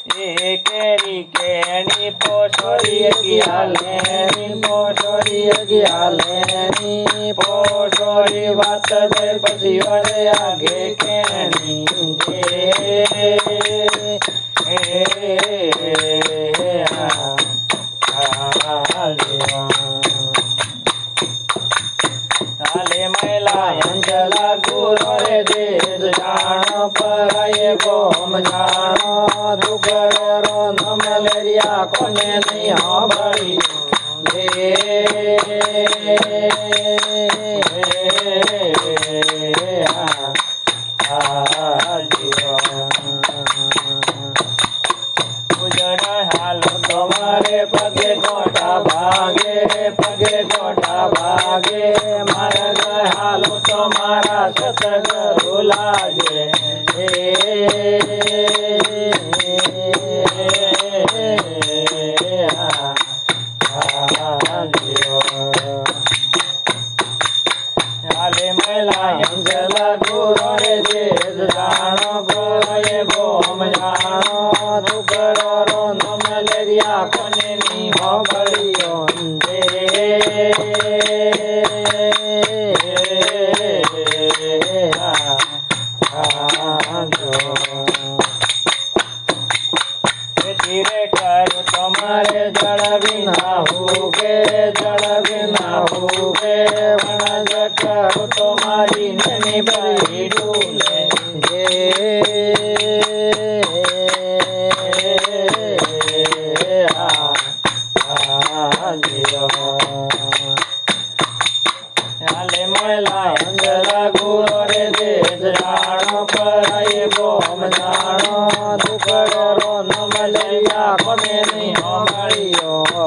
કેરી કેણી પોસોરી ગિયાલેની પોસોરી ગિયાલેની પોસોરી વાત દે પછી વરે આગે કેણી હાલે મેલા અંજલા ગુરો રે દેશ જાણો પરાય ગોમ જાણો દુગરો ન મલેરિયા કોને નહીં સાંભળી હાલો તમારે પગે ગોટા ભાગે મારા હાલો તમારા સતગુરુ લાગે હાલે મેલા અંજલા ગુરો રે દેશ જાણો ગોરે ગોમ જાણો દુગરો નો મલેરિયા કોને ની હોબળીઓ ધીરે કરો તમારે જળ વિના હુગે વણજ કરો તમારી નની બળી ડૂલે હાલે મેલા અંજલા ગુરો રે દેશ જાણો પરાય ગોમ જાણો દુગરો ન મલેરિયા કોને નહીં સાંભળ્યો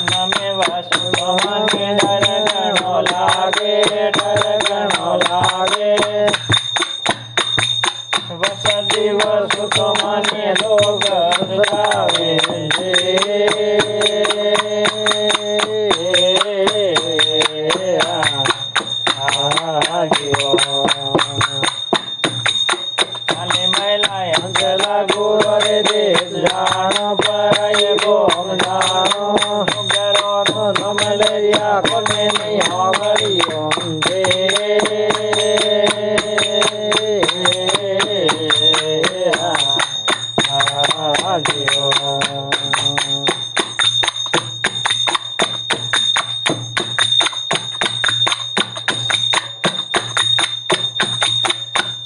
નમે વાસુ મને ડર ઘણો લાગે વસ દિવસ તો મને લોગ આવે હાલે મેલા અંજલા ગુરો રે દેશ જાણો પરાય ગોમ જાણો ગરો નો મલેરિયા કોને નહીં સાંભળ્યો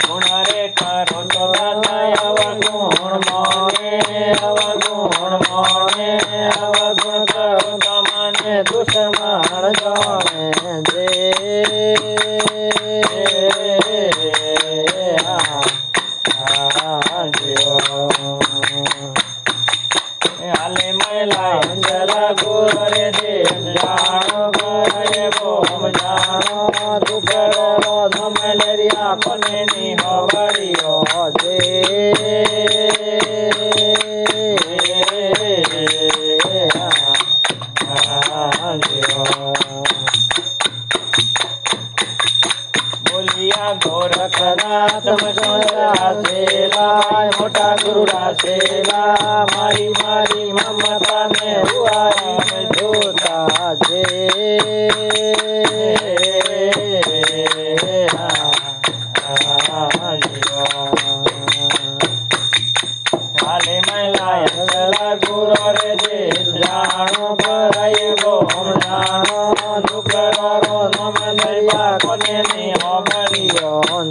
ગુણરે કરો તો અવગુણ કરો તો મને દુશ્મન જાણે હાલે મેલા અંજલા ગુરો રે દેશ જાણો ગોરે ગોમ જાણો દુગરો ન મલેરિયા કોને ની હોબળીઓ બોલિયા ગોરખનાથ રાસેલા મોટા ગુરુ રાસેલા મારી મમતા ને ઉઆરી જોતા જે હાલે મેલા અંજલા ગુરો રે દેશ જાણો પરાય ગોમ જાણો દુગરો ન મલેરિયા કોને નહીં સાંભળ્યો